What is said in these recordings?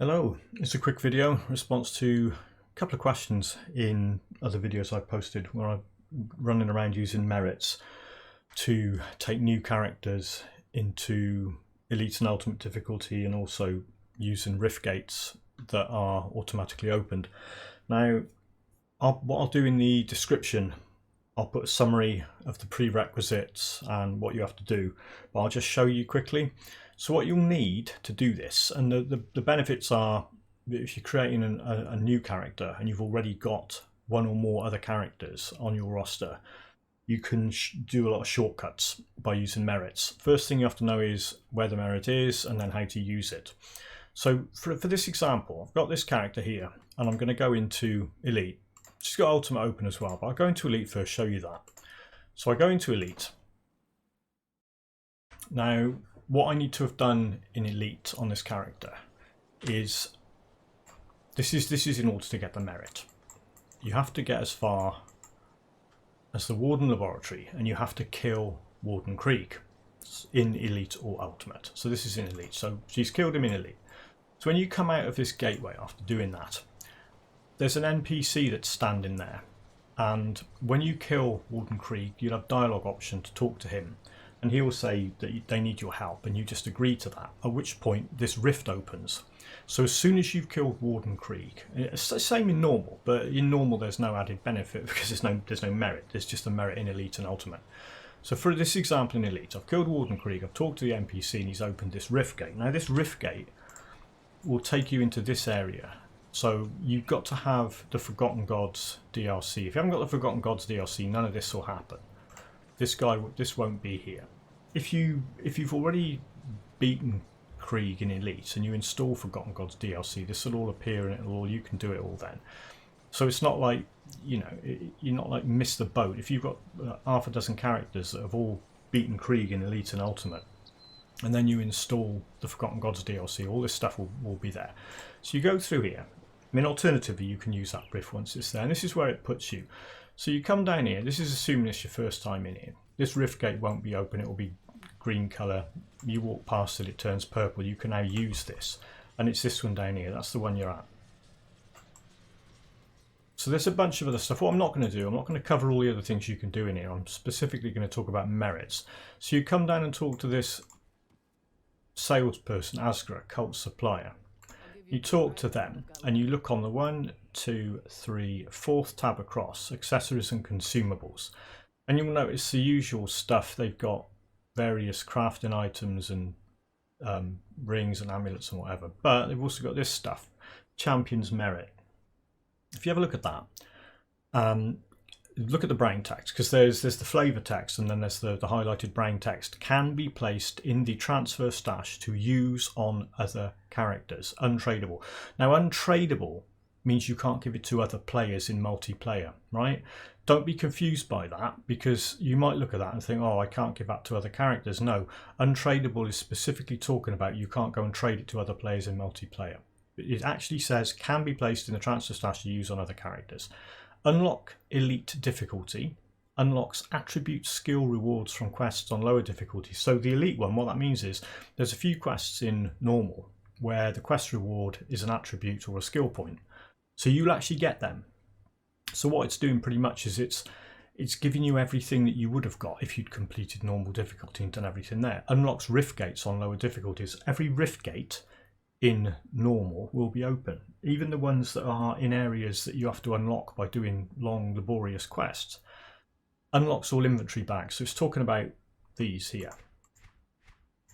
Hello, it's a quick video response to a couple of questions in other videos I've posted where I'm running around using merits to take new characters into Elite and Ultimate difficulty, and also using rift gates that are automatically opened. Now, what I'll do in the description, I'll put a summary of the prerequisites and what you have to do, but I'll just show you quickly. So what you'll need to do this, and the benefits are that if you're creating a new character and you've already got one or more other characters on your roster, you can do a lot of shortcuts by using merits. First thing you have to know is where the merit is and then how to use it. So for this example, I've got this character here and I'm going to go into Elite. She's got Ultimate open as well, but I'll go into Elite first, show you that. So I go into Elite. Now, what I need to have done in Elite on this character is, this is in order to get the merit. You have to get as far as the Warden Laboratory and you have to kill Warden Krieg in Elite or Ultimate. So this is in Elite. So she's killed him in Elite. So when you come out of this gateway after doing that, there's an NPC that's standing there. And when you kill Warden Krieg, you'll have dialogue option to talk to him. And he will say that they need your help, and you just agree to that, at which point this rift opens. So as soon as you've killed Warden Krieg, it's the same in normal, but in normal there's no added benefit because there's no merit. There's just a merit in Elite and Ultimate. So for this example in Elite, I've killed Warden Krieg, I've talked to the NPC, and he's opened this rift gate. Now this rift gate will take you into this area. So you've got to have the Forgotten Gods DLC. If you haven't got the Forgotten Gods DLC, none of this will happen. This won't be here. If you've already beaten Krieg in Elite and you install Forgotten Gods DLC, this will all appear and you can do it all then. So it's not like, you know, you're not like miss the boat. If you've got half a dozen characters that have all beaten Krieg in Elite and Ultimate, and then you install the Forgotten Gods DLC, all this stuff will be there. So you go through here. I mean, alternatively, you can use that rift once it's there, and this is where it puts you. So you come down here. This is assuming it's your first time in here. This rift gate won't be open. It will be green colour. You walk past it, it turns purple. You can now use this, and it's this one down here. That's the one you're at. So there's a bunch of other stuff. What I'm not going to do, I'm not going to cover all the other things you can do in here. I'm specifically going to talk about merits. So you come down and talk to this salesperson, Asgra, cult supplier. You talk to them and you look on the 1, 2, 3, 4th tab across, accessories and consumables, and you'll notice the usual stuff. They've got various crafting items and rings and amulets and whatever, but they've also got this stuff, Champion's Merit. If you have a look at that, look at the brain text, because there's the flavor text and then there's the highlighted brain text. Can be placed in the transfer stash to use on other characters. Untradeable. Now, untradeable means you can't give it to other players in multiplayer, right? Don't be confused by that, because you might look at that and think, oh, I can't give that to other characters. No, untradeable is specifically talking about you can't go and trade it to other players in multiplayer. It actually says can be placed in the transfer stash to use on other characters. Unlock Elite difficulty, unlocks attribute skill rewards from quests on lower difficulties. So the Elite one, what that means is there's a few quests in normal where the quest reward is an attribute or a skill point. So you'll actually get them. So what it's doing pretty much is it's giving you everything that you would have got if you'd completed normal difficulty and done everything there. Unlocks rift gates on lower difficulties. Every rift gate in normal will be open, even the ones that are in areas that you have to unlock by doing long laborious quests. Unlocks all inventory bags, so it's talking about these here.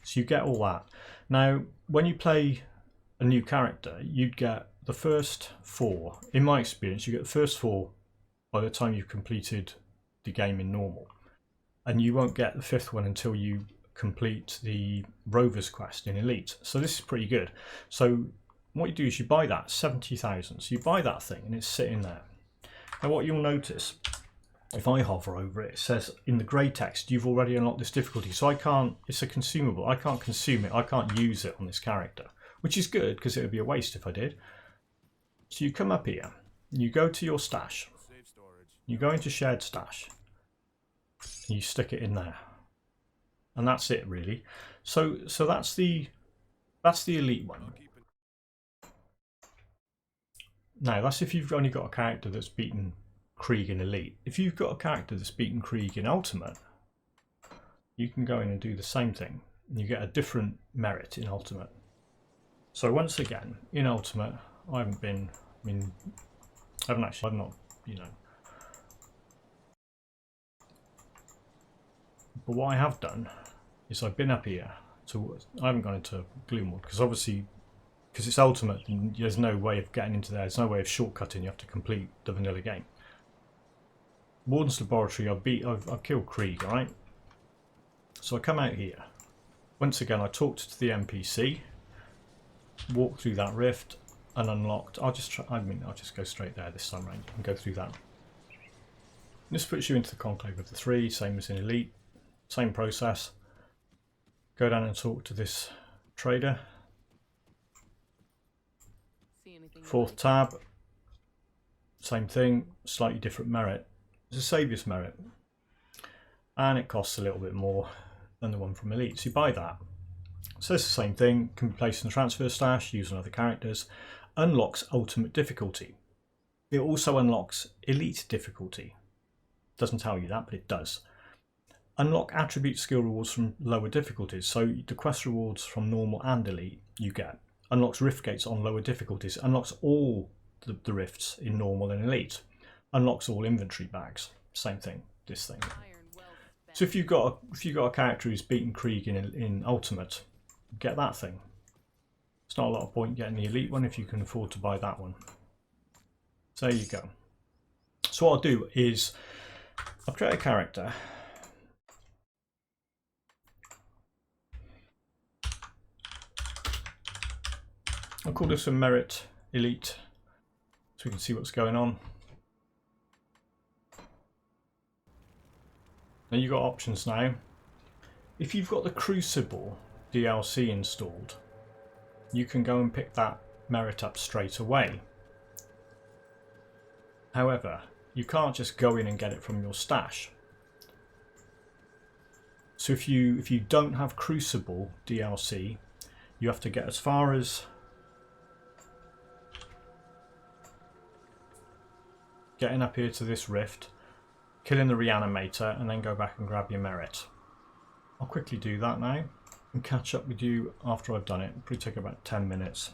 So you get all that. Now when you play a new character, you'd get the first 4. In my experience, you get the first 4 by the time you've completed the game in normal, and you won't get the 5th one until you complete the Rover's quest in Elite. So this is pretty good. So what you do is you buy that 70,000. So you buy that thing and it's sitting there. Now what you'll notice, if I hover over it, it says in the grey text, you've already unlocked this difficulty. So I can't, it's a consumable. I can't consume it. I can't use it on this character, which is good because it would be a waste if I did. So you come up here, you go to your stash, you go into shared stash, and you stick it in there. And that's it really. So that's the Elite one. Now that's if you've only got a character that's beaten Krieg in Elite. If you've got a character that's beaten Krieg in Ultimate, you can go in and do the same thing. You get a different merit in Ultimate. So once again, in Ultimate, I haven't been, I've not, you know. But what I have done is I've been up here, so I haven't gone into Gloomwood, because obviously, because it's Ultimate, there's no way of getting into there, there's no way of shortcutting, you have to complete the vanilla game. Warden's Laboratory, I've killed Krieg, alright? So I come out here. Once again, I talked to the NPC, walked through that rift, and unlocked. I'll just go straight there this time round and go through that. This puts you into the Conclave of the Three, same as in Elite, same process. Go down and talk to this trader. Fourth tab, same thing, slightly different merit. It's a Saviour's merit, and it costs a little bit more than the one from Elite. So you buy that. So it's the same thing, can be placed in the transfer stash, used on other characters. Unlocks ultimate difficulty. It also unlocks elite difficulty. Doesn't tell you that, but it does. Unlock attribute skill rewards from lower difficulties. So the quest rewards from normal and elite you get. Unlocks rift gates on lower difficulties. Unlocks all the rifts in normal and elite. Unlocks all inventory bags. Same thing, this thing. So if you've got a character who's beaten Krieg in Ultimate, get that thing. It's not a lot of point getting the elite one if you can afford to buy that one. So there you go. So what I'll do is I'll create a character. I'll call this a Merit Elite so we can see what's going on. Now you've got options now. If you've got the Crucible DLC installed, you can go and pick that merit up straight away. However, you can't just go in and get it from your stash. So if you don't have Crucible DLC, you have to get as far as getting up here to this rift, killing the reanimator, and then go back and grab your merit. I'll quickly do that now and catch up with you after I've done it. It'll probably take about 10 minutes.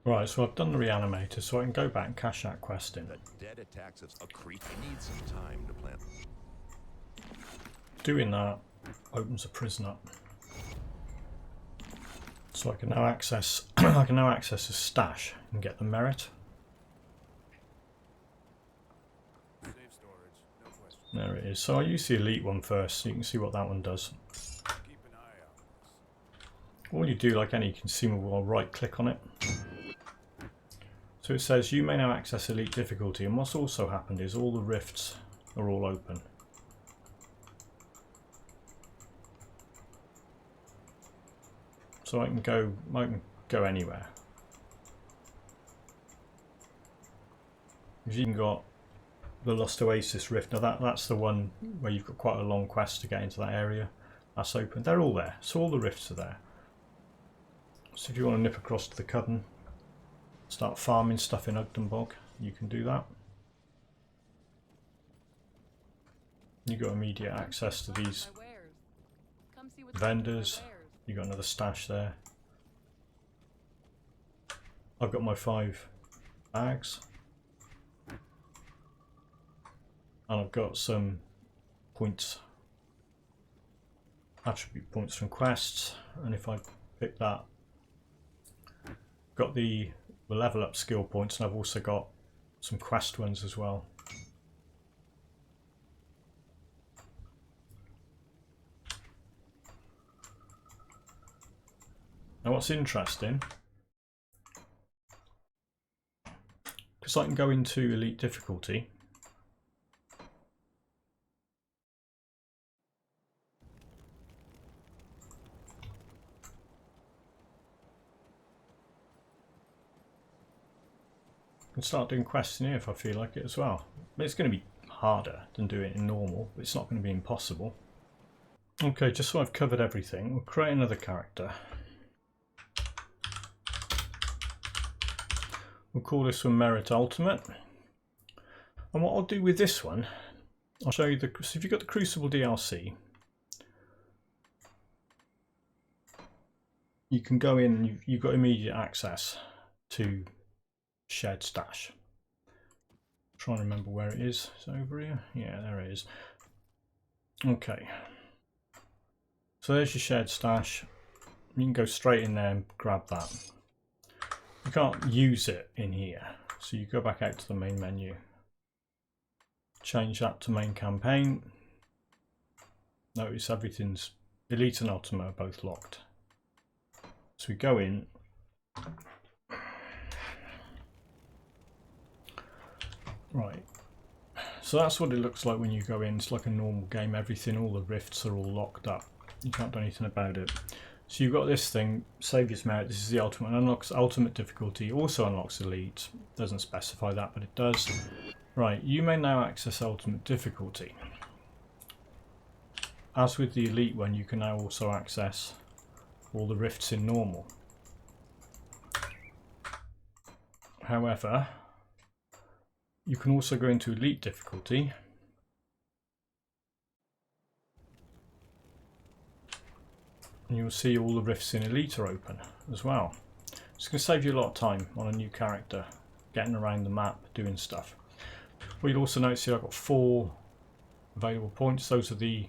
Right, so I've done the reanimator, so I can go back and cash that quest in. The dead attacks of a creep needs some time to plan. Doing that opens a prison up, so I can now access a stash and get the merit. Safe storage, no question. There it is. So I use the elite one first, so you can see what that one does. Keep an eye out. All you do, like any consumable, I'll right click on it. So it says you may now access elite difficulty, and what's also happened is all the rifts are all open. So I can go anywhere. You've even got the Lost Oasis rift. Now that's the one where you've got quite a long quest to get into that area. That's open. They're all there. So all the rifts are there. So if you want to nip across to the Coven, start farming stuff in Ugdenbog, you can do that. You've got immediate access to these vendors. You got another stash there. I've got my 5 bags. And I've got some points, attribute points from quests, and if I pick that, got the level up skill points, and I've also got some quest ones as well. Now what's interesting, because I can go into elite difficulty, I can start doing quests in here if I feel like it as well. But it's going to be harder than doing it in normal, but it's not going to be impossible. Okay, just so I've covered everything, we'll create another character. We'll call this one Merit Ultimate. And what I'll do with this one, I'll show you so if you've got the Crucible DLC, you can go in, you've got immediate access to shared stash. Trying to remember where it is. It's over here. Yeah, there it is. Okay. So there's your shared stash. You can go straight in there and grab that. You can't use it in here. So you go back out to the main menu. Change that to main campaign. Notice everything's Elite and Ultimate are both locked. So we go in. Right, so that's what it looks like when you go in. It's like a normal game. Everything, all the rifts are all locked up. You can't do anything about it. So you've got this thing, Saviour's Merit. This is the ultimate. Unlocks ultimate difficulty. Also unlocks elite. Doesn't specify that, but it does. Right, you may now access ultimate difficulty. As with the elite one, you can now also access all the rifts in normal. However, you can also go into elite difficulty and you'll see all the rifts in elite are open as well. It's going to save you a lot of time on a new character, getting around the map, doing stuff. Well, you'll also notice here I've got 4 available points. Those are the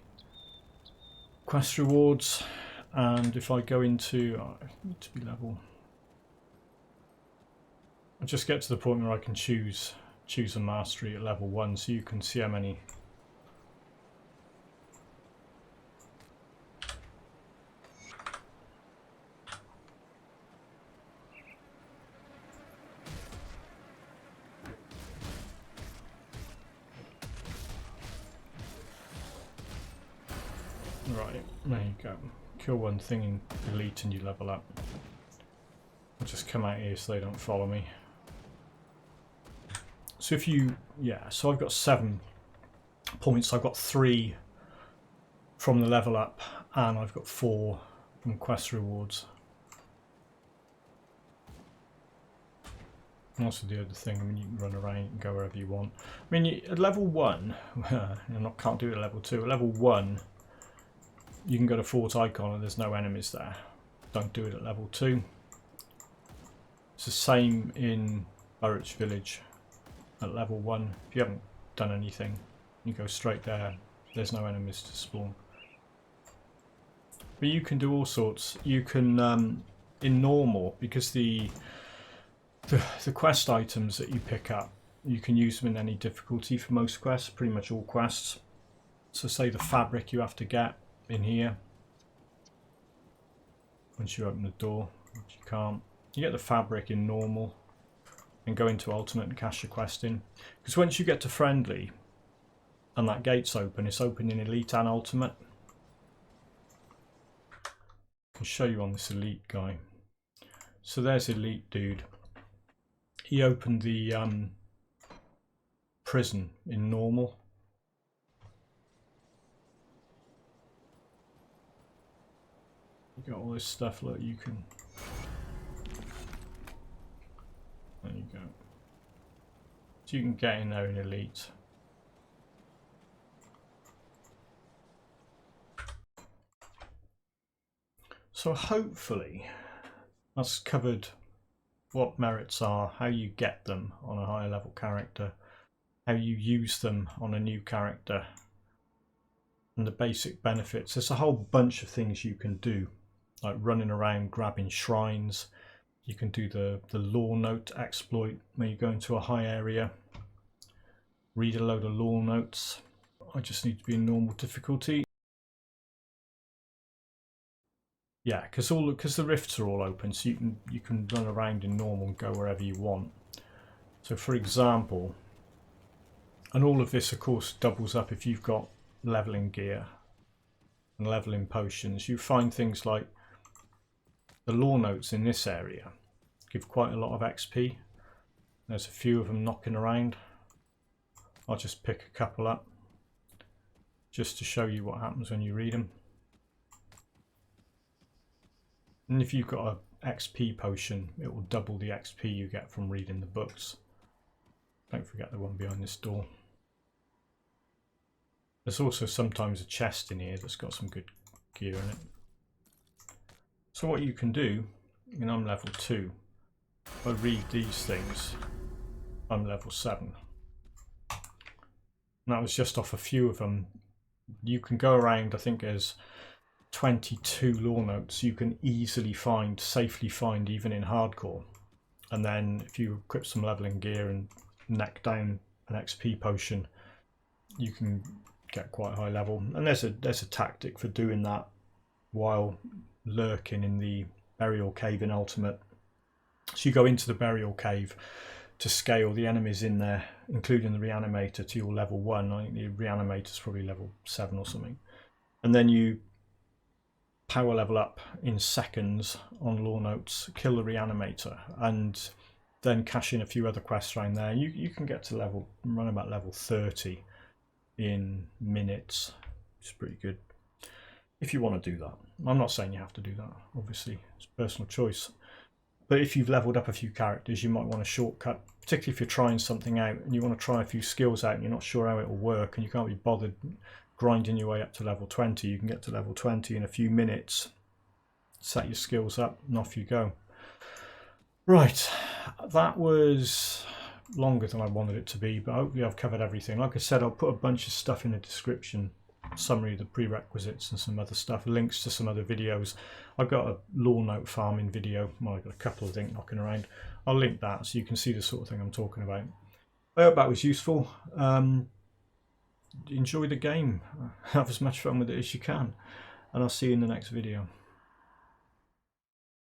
quest rewards, and if I go into, I need to be level, I just get to the point where I can choose a mastery at level 1, so you can see how many. Right, there you go. Kill one thing in elite and you level up. I'll just come out here so they don't follow me. So if you, yeah, so I've got 7 points. I've got 3 from the level up, and I've got 4 from quest rewards. And also the other thing, I mean, you can run around and go wherever you want. I mean, at level 1, can't do it at level 2. At level 1, you can go to fort icon and there's no enemies there. Don't do it at level 2. It's the same in Burridge Village. At level 1, if you haven't done anything, you go straight there. There's no enemies to spawn. But you can do all sorts. You can, in normal, because the quest items that you pick up, you can use them in any difficulty for most quests, pretty much all quests. So say the fabric you have to get in here. Once you open the door, which you can't. You get the fabric in normal. And go into ultimate and cash your quest in. Because once you get to friendly and that gate's open, it's open in elite and ultimate. I can show you on this elite guy. So there's elite dude. He opened the prison in normal. You got all this stuff, look, you can. There you go. So you can get in there in elite. So hopefully that's covered what merits are, how you get them on a higher level character, how you use them on a new character, and the basic benefits. There's a whole bunch of things you can do, like running around grabbing shrines. You can do the lore note exploit where you go into a high area, read a load of lore notes. I just need to be in normal difficulty. Yeah, because the rifts are all open, so you can run around in normal and go wherever you want. So for example, and all of this of course doubles up if you've got leveling gear and leveling potions. You find things like the lore notes in this area give quite a lot of XP. There's a few of them knocking around. I'll just pick a couple up just to show you what happens when you read them. And if you've got an XP potion, it will double the XP you get from reading the books. Don't forget the one behind this door. There's also sometimes a chest in here that's got some good gear in it. So what you can do, and I'm level 2, if I read these things, I'm level 7. And that was just off a few of them. You can go around, I think there's 22 lore notes you can easily find, safely find even in hardcore. And then if you equip some leveling gear and neck down an XP potion, you can get quite high level. And there's a tactic for doing that while lurking in the burial cave in Ultimate. So you go into the burial cave to scale the enemies in there, including the reanimator, to your level 1. I think the reanimator's probably level 7 or something. And then you power level up in seconds on lore notes, kill the reanimator, and then cash in a few other quests around there. You can get to run about level 30 in minutes. It's pretty good if you want to do that. I'm not saying you have to do that, obviously it's personal choice, but if you've leveled up a few characters, you might want a shortcut, particularly if you're trying something out and you want to try a few skills out and you're not sure how it will work and you can't be bothered grinding your way up to level 20. You can get to level 20 in a few minutes, set your skills up, and off you go. Right, that was longer than I wanted it to be, but hopefully I've covered everything. Like I said, I'll put a bunch of stuff in the description, summary of the prerequisites and some other stuff, links to some other videos. I've got a lore note farming video, well, I've got a couple of things knocking around. I'll link that so you can see the sort of thing I'm talking about. I hope that was useful. Enjoy the game, have as much fun with it as you can, and I'll see you in the next video.